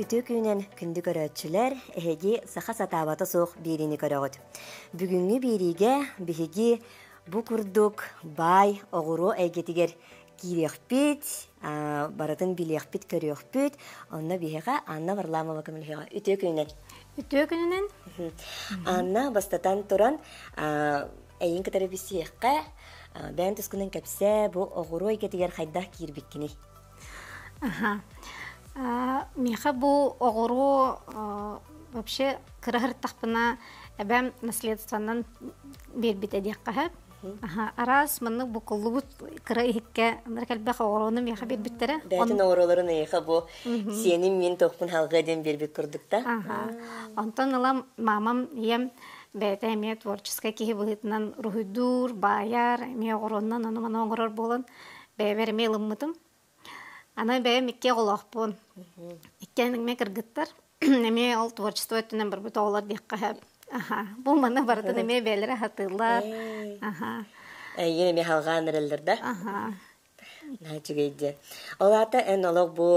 Ütü kүйінен күнді көрөтчілер әхеги саха сатабаты соқ беріні көрөғыд. Бүгінгі беріге біхеги бұ күрдік бай оғыру әйгетігер кирекпет, баратын билекпет көрекпет, онна бихеға Анна Варламова көмілхеға үті күйінен. Үті күйінен? Анна бастатан тұран әйін кітары бісіққа бән түскінің кәпсі бұ оғыру әйгетігер қайдақ кирбеккені. Меха бу оғыру вообще кырахыр тақпына әбәм наследствонан бербет әдек қағып. Арас мұнны бұ құлы бұд кыра ихекке кәлбәқ оғыруыны меха бербеттері. Бәтін оғыруларын еқа бұ сенің мен тоқпын халға ден бербет күрдікта. Онтан ылам мамам ем бәті әме творческай кейі бұғытынан рухидур, баяр, әме оғыруынан оны мана оғырыр болын бәйбер әме ылыммытым. Ана бәйім икке қолақ бұн. Иккенің ме кіргіттір. Әме ол творчество өттінен бір бұт оғылар дейк қағып. Бұл маны бардың әме бәлері хатылар. Ен әме халған әрілдірді? Чүгейді. Олата ән олық бұ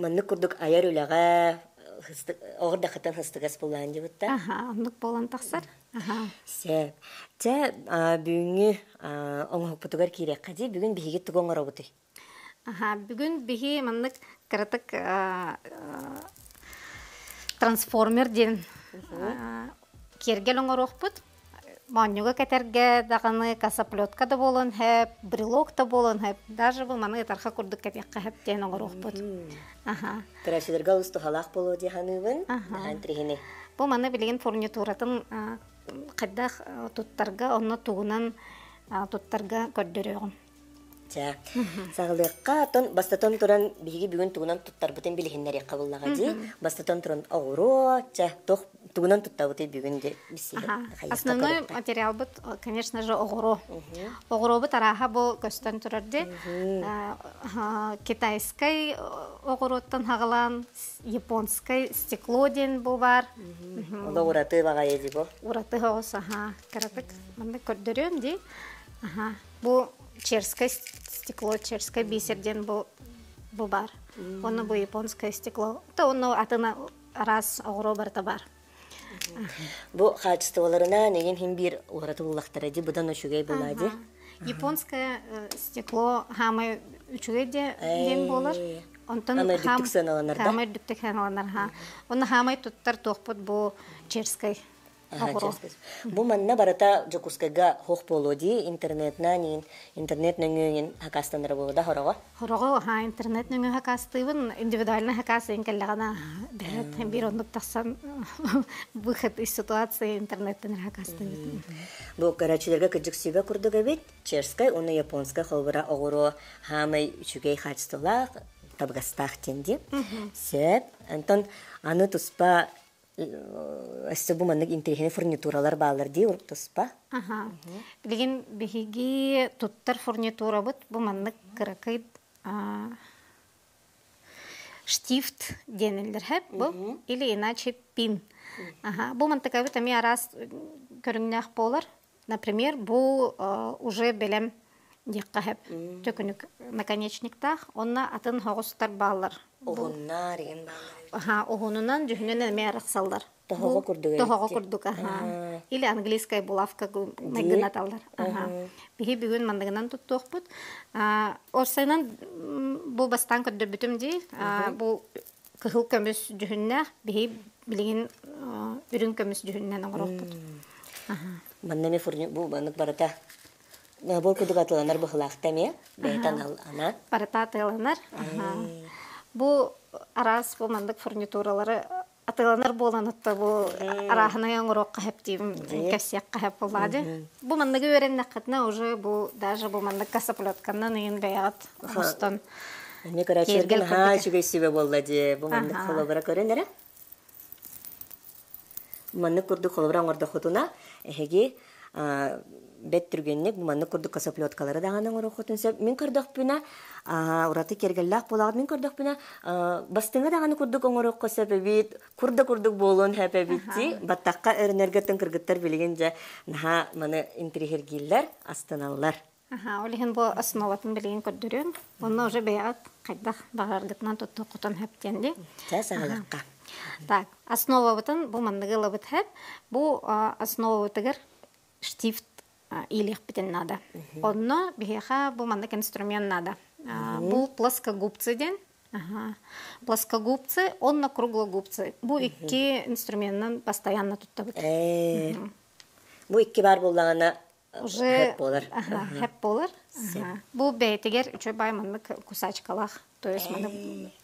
мұнны күрдік аяр үліға оғырда қытын хыстығас болан де бұтта? Ондық болан тақсар. Сәп. Тә бүгінгі оңық бұтығар кейрек қади бүгін бейге түгін ғыра бұты? Бүгін бігі мұнық кірітік трансформер ден кергел оңыр оқпыд. Манюға кәтерге дағаны касаплетка да болын, әп, брелок да болын, әп, даже бұл маны етарқа күрдік кәпекқа әп ден оңыр оқпыд. Тырашыларға ұсты қалақ болу дегенігін әнтрігіне? Бұл маны білген фурнитуратын қайдақ тұттарға, оны туғынан тұттарға көддіріғын. Сағылыққа бастатон тұран бігі бүгін туғынан тұттар бұтын білігіндер еққа болаға де. Бастатон тұран оғыру, туғынан тұттар бұты бүгін де бісі. Основной материал бұт, конечно же, оғыру. Оғыру бұт араға бұл көстен тұрарды. Китайскай оғыруттан хағылан, японскай стекло ден бұл бар. Ода ұраты баға еді бұл? Ұраты ғауыз, кіратық. Мұнды көрдірем де. Бұл черское стекло, черское бисерден бұл бар. Оны бұл японское стекло. Оны атына раз оғыру барта бар. Бұл қачыстығыларына неген хем бір ұғыраты ұлақтары де бұдан үшігей болады? Японское стекло хамай үшігей ден болар. Хамай дүктік саналанар да? Хамай дүктік саналанар. Оны хамай тұттар тоқпыд бұл черское. Бұл манна барата жокускайга хоқ болу де интернет нөңін хакастаныр болуда хорого? Хорого, интернет нөңін хакастыйбын, индивидуальный хакастыйын кәліғана бәрет, бір ондық тақсан выход из ситуации интернеттен хакастыйбын. Бұл карачыларға күджік сүйбе күрдігі бет, черскай, оны японскай қолбыра оғыру хамай үшігей хачтылақ, табғастақ тенде. Сөп, антон аны тұспа Әсті бұл маннық интерхені фурнитуралар бағалар дей ұрып тұспа? Білген бігеге тұттар фурнитура бұд, бұл маннық қырақайд штифт денілдер әп бұл, или иначе пин. Бұл мантықай бұд, әме арас көріңнәқ болар. Например, бұл уже білем деққа әп төкінік наконечниктақ, онна атын хоғыстар бағалар. Оғыннар еген бағалар. Оғынынан жүхінен әме арақсалдар. Тоғығы күрдік. Тоғығы күрдік. Или английская булавка мәгін аталдар. Бігі бүгін мандығынан тұттуық бұд. Орсайынан бұл бастан көрді бүтім дей. Бұл күхіл көміс жүхіннәқ бігі білген үрін көміс жүхіннен оңырақ бұд. Маннаме бұл мандық барата бұл күдік атыланар бұғылақты ме? Бәйтан ана? Барата атыланар. Бұл арас бұл мандық фурнитуралары атыланар болан ұтты бұл арахына оңырақ қағып дейім, кәпсияқ қағып болады. Бұл мандығы өрен нақытына уже бұл, даже бұл мандық касаплетканнан ең бәйғат ұстан кергел көрдік. Мен көрәчерген жүгей сөйбе болады бұл мандық қолыбыра көренері? Мандық көрдік қолыбыра оңырды құтына әхеге бет түргеннек манны күрдік касаплеткалары дағаның ұрық өтінсеп, мен көрдік бүна, ұраты кергеллақ болағыд, мен көрдік бүна, бастыңа дағаны күрдік оңырық қосап әбет, күрдік болуын әп әбетті, баттаққа өрінергеттің кіргіттер білген жа, наға маны интрихергейлер, астаналар. Ага, олиһин бу основатын билеген көрдөрүн. Онно уже беят кайдах багаргытнан тотту кутан хептенди. Сагалакка. Так, основа бутын бу мандыгы лабыт хеп. Бу основа бутыгыр штифт илих битен надо. Онно бихеха бу мандык инструмент надо. Бу плоскогубцы ден. Ага. Плоскогубцы, онно круглогубцы. Бу икки инструментнан постоянно туттабыт. Бу икки бар буллагана Уже хеп болар. хеп болар. Бу бейтигер үчө бай мандык кусачкалах. То есть мандык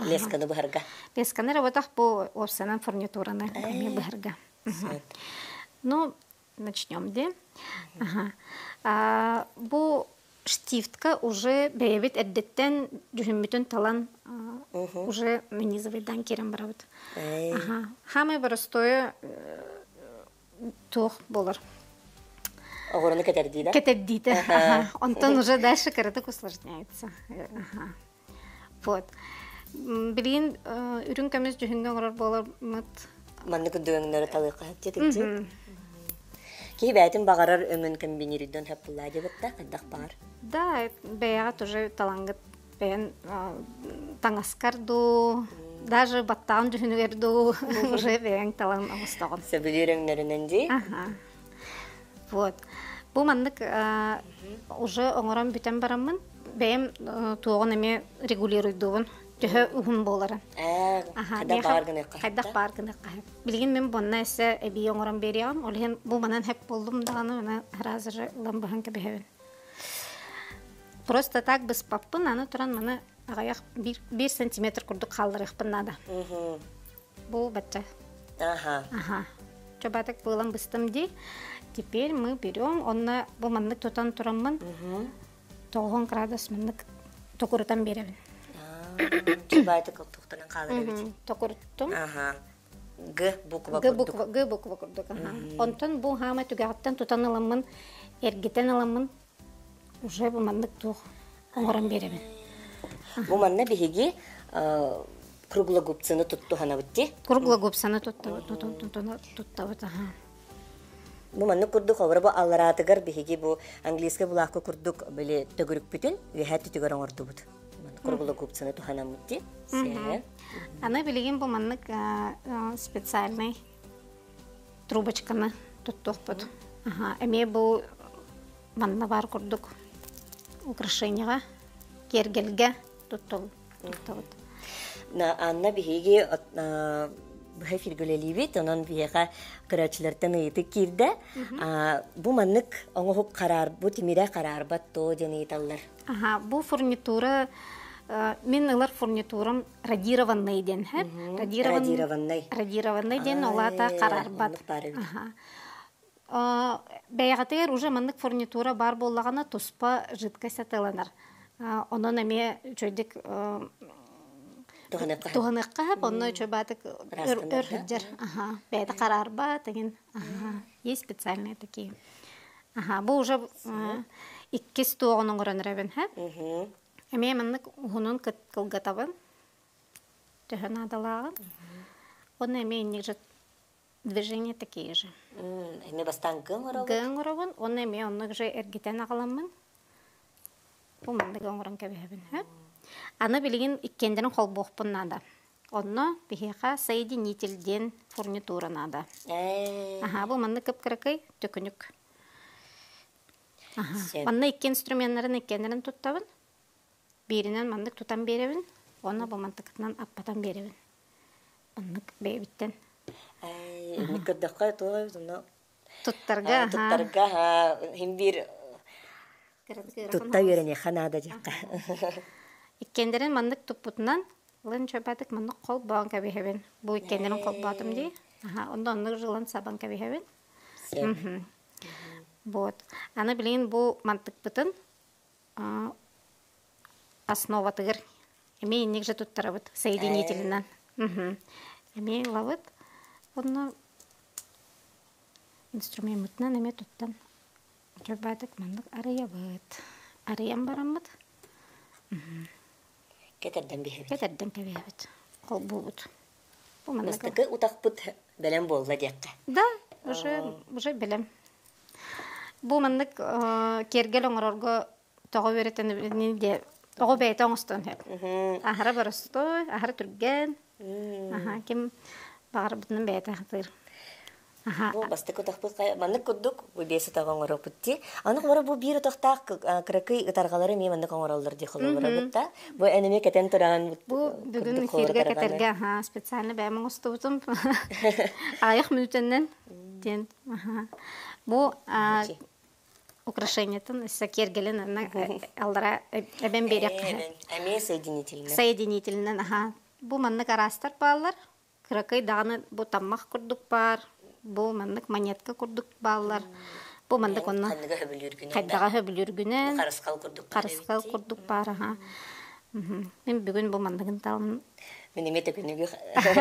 лесканы быһарга. лесканы работах бу опсанан фурнитураны эми быһарга. Ну, начнем, де. Бу штифтка уже бейбит эддеттен жүхүмбүтүн талан уже нанизовайдан керен барабыт. Хамы простое тух болар. Огороны кетерди да? Кетердиты. Онтон уже дальше короток усложняется. Вот. Билин үрүн көмөс жүхүнгөн орор болар мыт. Манны күндүгөңнөрө талыка хаттетти. Ки бәтин багарар өмүн комбинирден хеп булла дебетта кадак бар. Да, беят уже талангыт бен таңаскарду, даже баттан жүхүнгөрду уже бен талан астаган. Сөбүлөрөңнөрүнөн ди. Вот. Бу мандык уже оңорон бүтен барамын. Бем туогон эме регулируйдугун. Төһө ухун болары. Кадак баргын экка. Кадак баргын экка. Билген мен бонна эсе эби оңорон бериям. Олген бу манан хеп болдум даганы мына разы ламбахан кебехен. Просто так без паппын аны туран мына агаяк 1 сантиметр курдук калдырыкпын нада. Бу бачча. Чобатык булам быстым ди. Теперь мы берем, онна бу мандык тутан тураммын. 9 градус мандык токурутан беребин. Чобатык туктанан калдырып. Токуруттум. Г буква курдук. Г буква курдук. Онтон бу хама тугаттан тутан аламмын, эргитен аламмын. Уже бу мандык тух оңорон беребин. Бу манна биһиги круглогубцыны тутту ханабытти. Круглогубцыны тутту. Бу манны курдук обрабы алларатыгар биһиги бу английский булакка курдук биле төгүрүк бүтүн вехати түгөр оңордубут. Круглогубцыны туханамытти. Аны билеген бу маннык специальный трубочканы туттукпут. Эме бу манна бар курдук украшенияга кергелге туттубут. Анна биһиги бу фиргөлелибит, онон биһига кырачылардан ыйты кирде. Бу маннык оңохуп карар, бу тимире карар батто дениталлар. Бу фурнитура мен ылар фурнитурам радированный ден, радированный ден олата карар бат. Бәягатыр уже маннык фурнитура бар боллагана туспа жидкость атыланар. Онон эме чөйдик туханыкка хап, онно чөбатык өрхүджер. Бәйді карар ба, теген. Есть специальные такие. Бу уже 2 туогонун көрөнөрөбүн хап. Эме маннык ухунун кылгатабын. Төһөн адалагын. Он эме нижет движения такие же. Эме бастан гыңоробун. Гыңоробун, он эме онны же эргитен агаламын. Бу мандык оңорон кебебин, хап. Аны билген иккендерин холбоқпын нада. Онно бихеха соединительден фурнитура нада. Бу манны кып-кырыкай төкүнүк. Манны икки инструменттарын иккендерин туттабын. Биринен мандык тутан беребин. Онно бу мантыкытынан аппатан беребин. Мандык бейбиттен. Никоддакка той, туттарга. Химбир тутта үйрене ханада жаққа. Иккендерин мандык туппутунан лын чөбатык мандык кол баан кабихебин. Бу иккендерин кол баатым ди. Онда онны жылан сабан кабихебин. Вот. Аны билин бу мантык бытын основа тыгыр. Эме инник же туттарабыт соединительнан. Эме лавыт. Онно инструментнан эме туттан. Чөбатык мандык арыябыт. Арыям барамыт. Кетерден бихебит. Кетерден кебебит. Кол бубут. Бу мандык утакпыт белем болла декке. Да, уже белем. Бу мандык кергел оңорорго тоҕо беретен де тоҕо бэйте оҥостон хеп. Ахара барыстой, ахара түрген. Ким багар бутнан бэйте хатыр. Бу бастык утакпыт маннык курдук бу беси тагоңоро путти. Аны кора бу бир утактак кракый ытаргалары мен маннык оңороллор ди хололора бутта. Бу энеме кетен туран Бу бүгүн эфирге кетерге специально бәймең устубутум. Аяк мүнөтеннен ден. Бу украшениятын сакергелен алдара эбен берек. Эме соединительно. Соединительнен, Бу маннык арастар баллар. Кракый даганы бу таммак курдук бар. Бу маннык монетка курдук баллар. Бу мандык онна кайдага хөбүлүргүнен карыскал курдук бар. Мен бүгүн бу мандыгын талым. Мен эмете күнүгү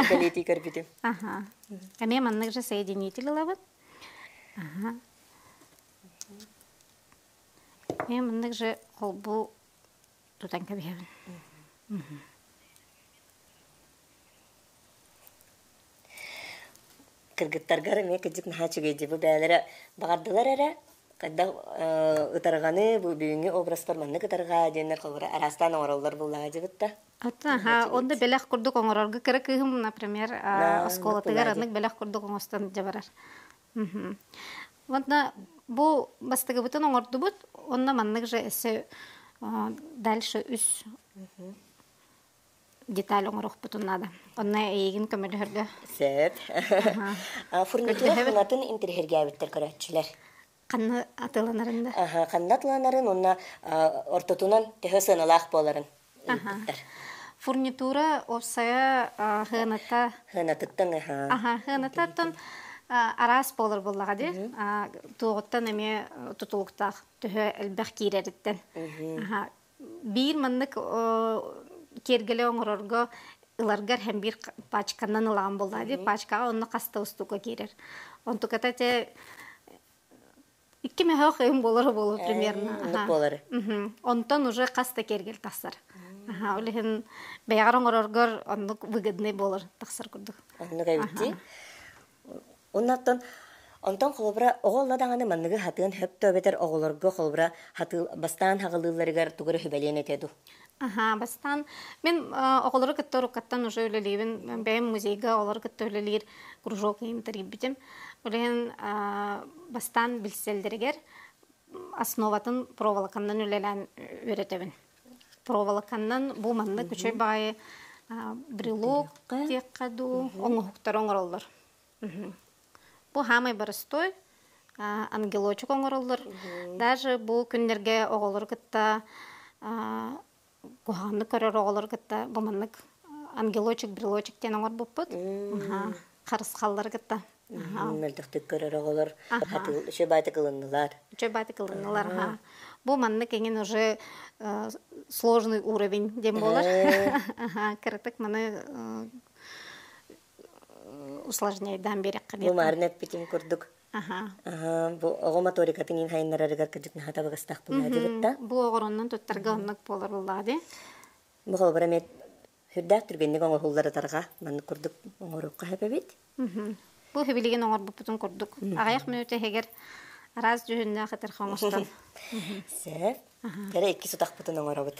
калети көрбүтүм. Эме мандык же соединитель лабыт. Мен мандык же бу тутанка бебин. Кыргыттаргар эме кыжык нахачыгы бу бәләре багардылар эре. Кайда ытарганы бу бүгүнгү образдар манны кытарга денер кылгыра арастан ороллор буллага жыбытта. Онда белек курдук оңорорга керек кыйым, например, осколатыгар анык белек курдук оңостан жабарар. Онда бу бастыгы бутын оңорду бут, онда маннык же эсе дальше үс деталь оңорох бутуннада. Онна эйгин көмөлөргө. Сеп. Фурнитура ханатын интерьерге биттер көрөчүлөр. Канны атыланарында. Канны атыланарын онна ортотунан төһө сыналак боларын. Фурнитура опсая ханаттан арас болар буллага ди. Тугуттан эме тутулуктак төһө элбэх кирериттен. Бир маннык кергеле оңорорго ыларгар һәм бир пачканан ылаган булды ди. Пачкага онны каста устука кирер. Онтуката те 2 мехах эм болары болу примерно. Болары. Онтон уже каста кергел тасар. Олехин бәягар оңороргор онны выгодный болар тасар курдук. Онны гайбити. Онтон холбра оголладаганы манныгы хатын хөптө бетер оголорго холбра хаты бастан хагылыларыгар тугары хөбәлен этеду. Бастан мен оголору каттан уже өлелебин бәйм музейга олар каттөлелер кружок имтери битем. Олен бастан билселдергер основатын проволокандан өлелән өретебин. Проволокандан бу манны күчөй бай брелок теккаду оңохтар оңороллор. Бу хамай барыстой ангелочок оңороллор. Даже бу күннерге оголор кытта куханны көрөр оголор кытта бу маннык ангелочек брелочек тен оңор буппут. Карыскаллар кытта. Мөлтөктүк көрөр оголор хаты шөбайты кылыннылар. Бу маннык эңин уже сложный уровень дем болар. Кыртык маны усложняет дан берек кадет. Бу марнеп битим курдук. Бу огомоторикатын ин хайнарарыгар кыжык нахата багыстак булады битта. Бу огороннан туттарга оннак болар булады. Бу холбара мет хүрдәк түргенник оңор хуллары тарга маны курдук оңорукка хепебит. Бу хебилеген оңор бупутун курдук. Агаяк мүнөтө эгер раз жүннө хатыр хомостон. Сеп. Кере 2 сутак бутун оңоробут.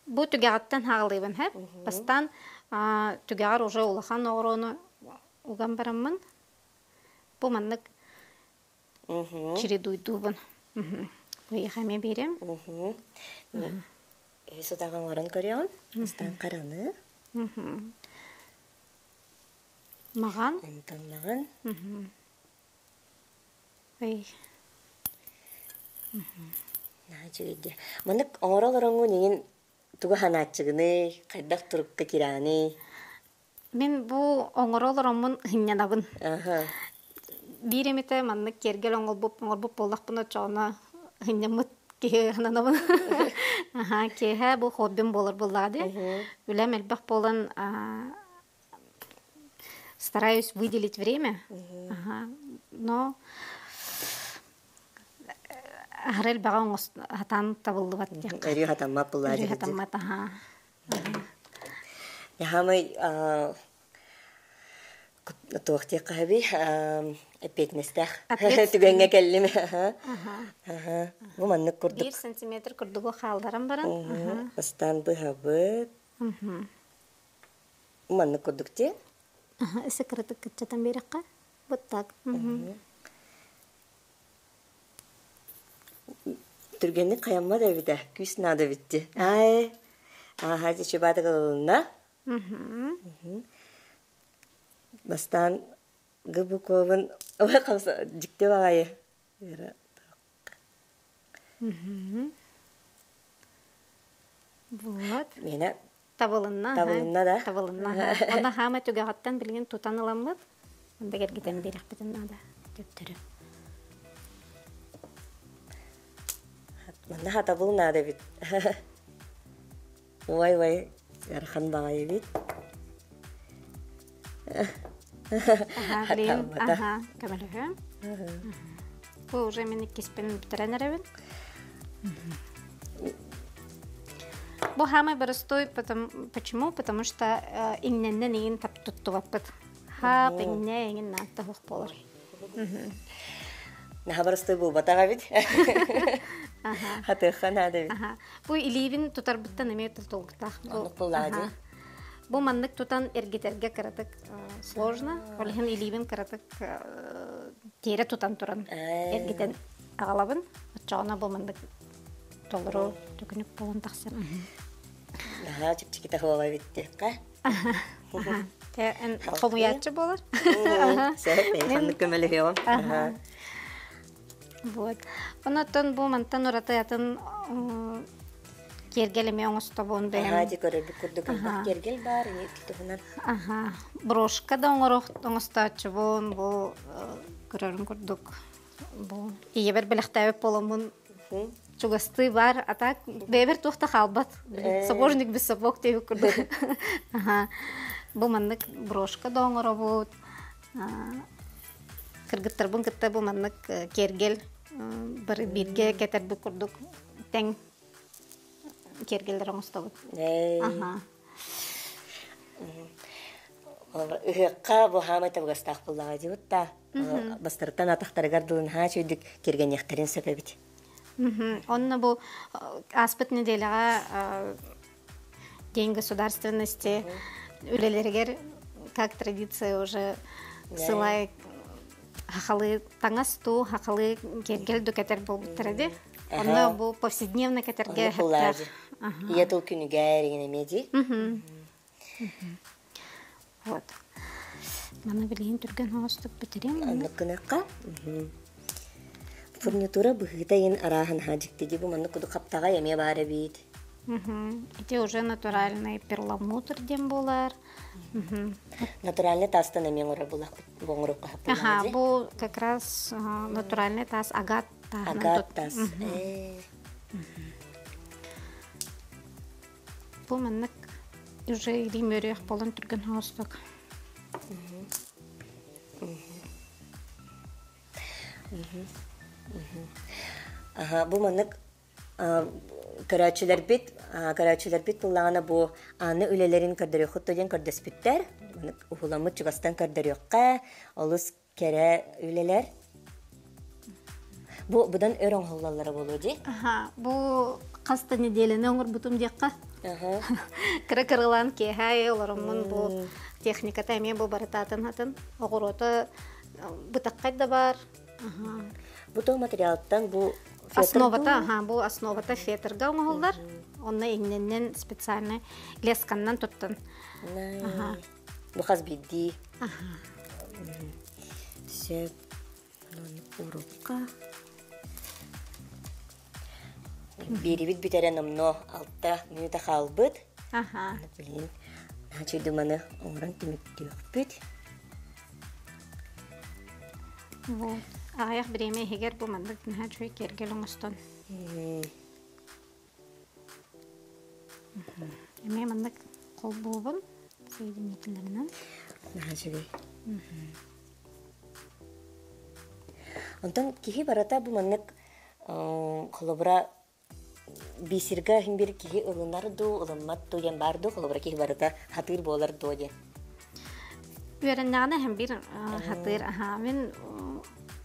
Бу түгәгаттан хагылыбын хеп. Бастан түгәгар уже улахан огорону уган бараммын. Бу маннык чередуйдубун. Бу яхаме берем. Сутаган орын көрөйөн. Бастан караны. Маган. Маган. Начиге. Маннык оңоролорongу неген тугу ханаачыгыны, кайдак турукка кираны. Мен бу оңоролоромун хиннянабын. Биремете маннык кергел оңорбуп болдакпын очоона хиннямыт кеhe хананабын. Кеhe бу хоббим болар булады. Үлем элбах болан стараюсь выделить время. Но Арел баган хатан табылды бат. Эри хатамма булады. Эри хатамма Яхамай Туохти каби эпетнестах Апет. түгенге келлим. Аха. Бу маннык курдук. 1 сантиметр курдугу халдарам баран. Бастан быхабыт. Маннык курдук те. Эсе кырытык кытчатан берекка. Вот так. Түргенник каямма да биде. Күс нада битти. Ай. Аха, чебата кылына. Бастан гыбуковын ой калса жикте багайы. Вот. Мена Табылынна. Табылынна да. Табылынна. Она хама түгәгаттан билген тутан аламмыт. Онда гергитен берек битен нада. Төптөрү. Мана хата бул нада бит. Вай, ярхан багайы бит. Ага, блин. Ага, камера. Бу уже мен киспен битеренеревин. Бу хама простой, почему? Потому что инненнен ин таптуттуваппыт. Ха, пенне ин натта хук болор. Нахабарыстой бул батага бит. Хата нада бит. Ага. Бу иливин тутарбыттан эме толгутах. Анык буллади. Бу маннык тутан эргитерге каратык сложно. Олхин иливин каратык тере тутан туран. Эргитен агалабын. Чана бу маннык толору түкүнүк болон таксын. Аха, чик-чикита хавага битти. Эн хомуячы болор. Сәп, ханнык көмөлө хео. Аха. Вот. Онотон бу мантан уратаятын кергелеме оңостобун бем. Аха, декорер курдук. Кергел бар, не тутунан. Аха. Брошка да оңостачы бун бу көрөрүн курдук. Бу иебер белектебеп боломун чугасты бар, а так бебер тухта халбат. Сапожник без сапог теб курдук. Аха. Бу маннык брошка да оңоробут. Кыргыттарбын кытта бу маннык кергел бір бирге кетерби курдук. Тең кергелдер оңостобут. Аха. Ыхыкка бу хама табгастак буллага дибутта. Бастыртан атактаргар дылын ха чөйдүк керген яктарын себебит. Онна бу аспыт неделяга День государственности үлелергер как традиция уже сылай хахалы таңасту, хахалы кергел дүкетер болбуттырады. Онна бу повседневно кетерге хаттар. Ятыл күнүгө эрген эмеди. Вот. Мана билген түрген хоостук битерем. Аныкынакка. Фурнитура быгытайын арахан хаджиктеди бу манны куду каптага эме бары бит. Эти уже натуральный перламутр дем болар. Натуральный тастан эме ора булак боңрукка хаппалады. Ага, бу как раз натуральный тас агат. Агат тас. Бу маннык уже римөрөк болон түрген хоостук. Ага, бу маннык карачылар бит буллагана бу аны үлелерин кардырыхыт деген кардеспиттер. Маннык ухуламыт чугастан кардырыкка, олус кере үлелер. Будан өрөң холлалары болу ди. Ага, бу каста неделене оңор бутум декка. Ага. Кырылан ке хай олорумун бу техника тайме бу барататын хатын. Огорота бутаккай да бар. Ага. Бу то материалдан бу Основата, бу основата фетерга оңолдар. Онна иңненнен специальный лесканнан туттан. Ага. Бу хаз бидди. Ага. Сеп урукка. Бирибит битерен омно алта минута халбыт. Ага. Блин. Начи думаны оран тимиттүк. Вот. Аяқ біреме егер бұл мандық нәһә жөй кергел оңыстан. Эме мандық қол болбын соединительлерінен. Нәһә жөй. Онтан кихи барата бұл мандық қолыбыра бисирга химбир кихи ылынар ду, ылынмат ду ен бар ду, қолыбыра кихи барата хатыр болар ду де. үйреннәне һәм бир хатыр. Мен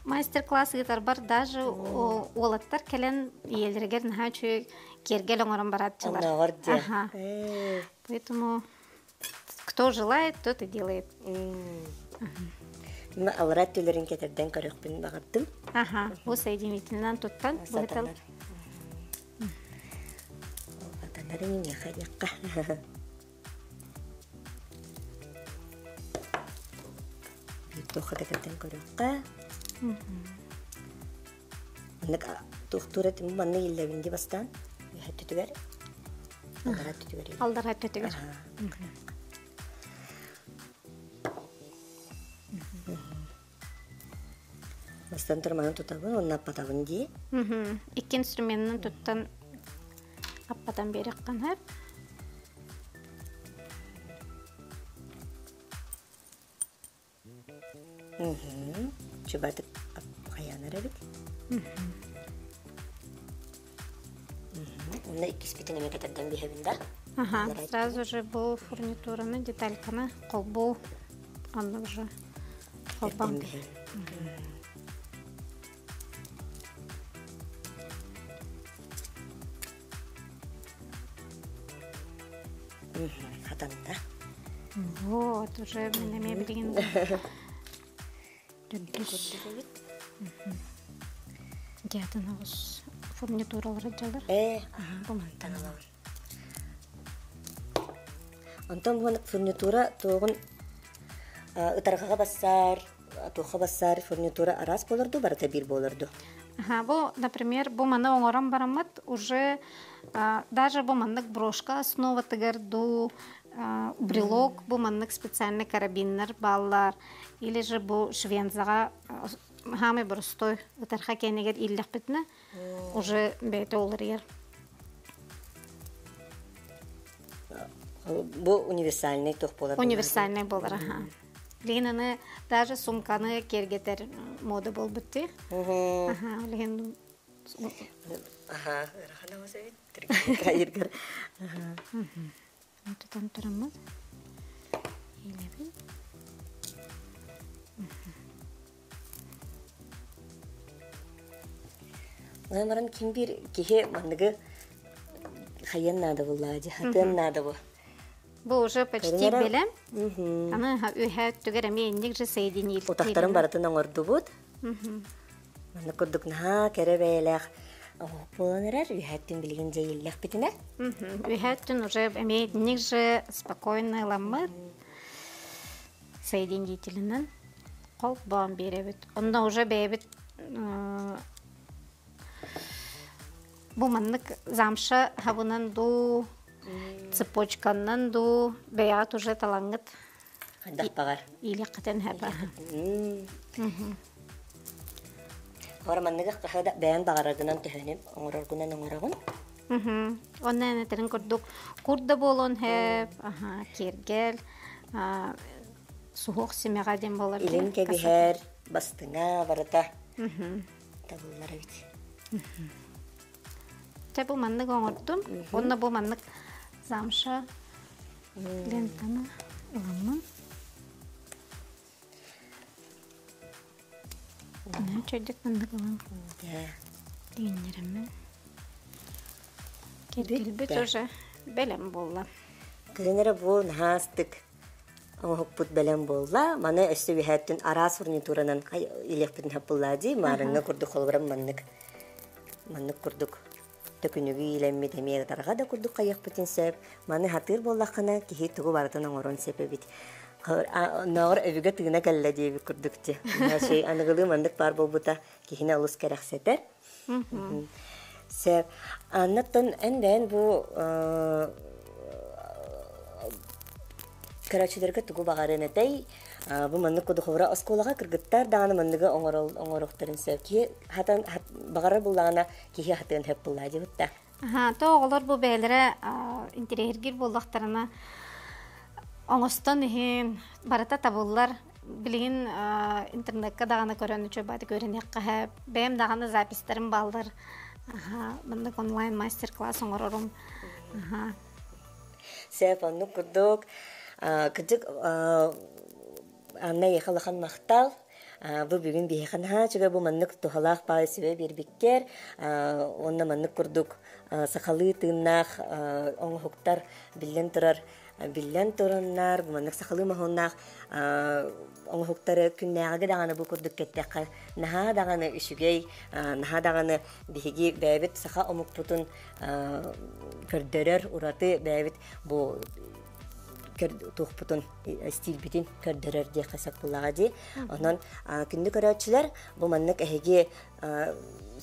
мастер-класс гитар бар, даже олаттар келен иелергер наха чөй кергел оңорон баратчылар. Ага. Поэтому кто желает, тот и делает. Мен алрат төлөрүн кетерден көрөкпүн багаттым. Ага, бу соединительнан туттан бутал. Баталарын не хайякка. Битохо кетерден көрөккө. Мындык тухтурат манны иллебинди бастан. Хаттүгөр. Алрат түгөр. Алдарат түгөр. Бастан тұрмағын тұтабын, оның аппатабын дей. Икки инструментін тұттан аппатан берекқан әп. Чубатық қаяныр әбіт. Онда иккіс бітін еме кетерден бейхебін да? Сразу же бұл фурнитураны, детальканы қолбу, анны уже қолбан. Хатанында. Вот, уже менеме білген. Дядын ауыз фурнитуралары жалар. Бұмантан алауын. Онтан бұғын фурнитура тоғын ұтарғаға бассар, туға бассар фурнитура арас болырды, барыта бір болырды. Бұл, например, бұл маны оңыран барамат, уже даже бұл маннык брошка основа тыгырду, брелок, бұл маннык специальный карабиннер баллар, или же бұл швензаға хамы бұрыстой ұтарға кенегер иллях бітіні, уже бәйті олар ер. Бұл универсальный тоқ болар? Универсальный болар, аха. Лейнаны даже сумканы кергетер мода бол бітті. Аха, лейн... Аха, ұрақана осы бейт, түргенка ергер. Тұтан тұрамыз. Елебін. Ғамаран кем бір кеге маңығы қайын нады бұл лады, хатын нады бұл. Бұл уже почти белем. Аны өйхә түгер әме ендік же соединил. Отақтарын барытын оңырды бұд. Маңы күрдік наға кәрі бәйләқ боланырар, өйхәттін білген жайылләқ бітіне. Өйхәттін уже әме ендік же спокойный ламы соединителінен қол баған беребет. Онда уже бәйбет бұл маңнық замшы хабынан ду цепочканнан ду бәят уже талаңғыт. Қандақ бағар. Или қытын хәбі. Ора маңнығы қақыда бәян бағарадынан түхініп, оңырарғынан оңырағын. Оннан әтерін күрдік. Күрді болын хәб, кергел, суғық семеға дем болар. Илін кәбіхәр, бастыңа барыта. Табылар әбіт. Бұл маңнық оңырдым. Онна бұл маңнық замша лентаны ұғымын. Чөйдік маңнық ұғым. Дейінерімін. Кергелбіт уже бәлем болла. Кәрінері бұл нағастық оңық бұд бәлем болла. Маны өсті бейхәттін арас фурнитуранан илек бітін хап боллади. Марыңы күрдік қолбырам маңнық. Маңнық күрдік. Төкүнүгү илемми темиеге тарга да курдук каяк битин сеп. Маны хатыр боллакана кихи тугу бартын оңорон сепебит. Нагыр өбүгө тыгына келле дейби курдукчу. Наши аныгылы мандык бар болбута кихине алыс керексетер. Сеп аннаттан энден бу карачыларга тугу багарынатay бу мандык куду ховра осколага кыргыттар даганы мандыгы оңороктарын сеп ки хатан багары буллагана кихи хатын хеп булла дибитта. Тоғылар бу бәйләре интерьергер буллактарына оңостон ихин барата табыллар билген интернетка даганы көрөнүчө бады көрөнөккө хеп бем даганы запистерим балдар. Мындык онлайн мастер-класс оңорорум. Сеп анну курдук кыжык Анна яхалахан мақтал. Бу бүгүн бейхан хачыга бу маннык тухалах бай сибе бирбиккер. Онна маннык курдук сахалы тыннах оңхуктар биллен турарнар бу маннык сахалы махоннах оңхуктары күннәгә даганы бу курдук кеттәккә наха даганы ишүгей наха даганы биһиги бәбит саха омукпутун көрдөрөр ураты бәбит бу тухпутун стиль битин көрдөрөр ди хасак булага ди. Онон күндү көрөчүлөр бу маннык эһиги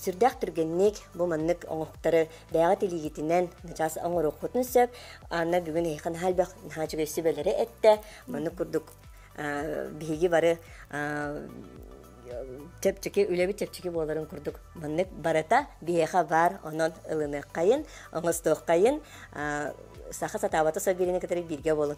сүрдәк түргенник бу маннык оңуктары дагы тилигитинен начас оңорукутун сөп аны бүгүн эһихан халбак хачыга сибелери этте маннык курдук биһиги бары тепчеки үлеби тепчеки боларын курдук маннык барата биэха бар онон ылыны кайын оңосток кайын саха сатабата собирини катары бирге болун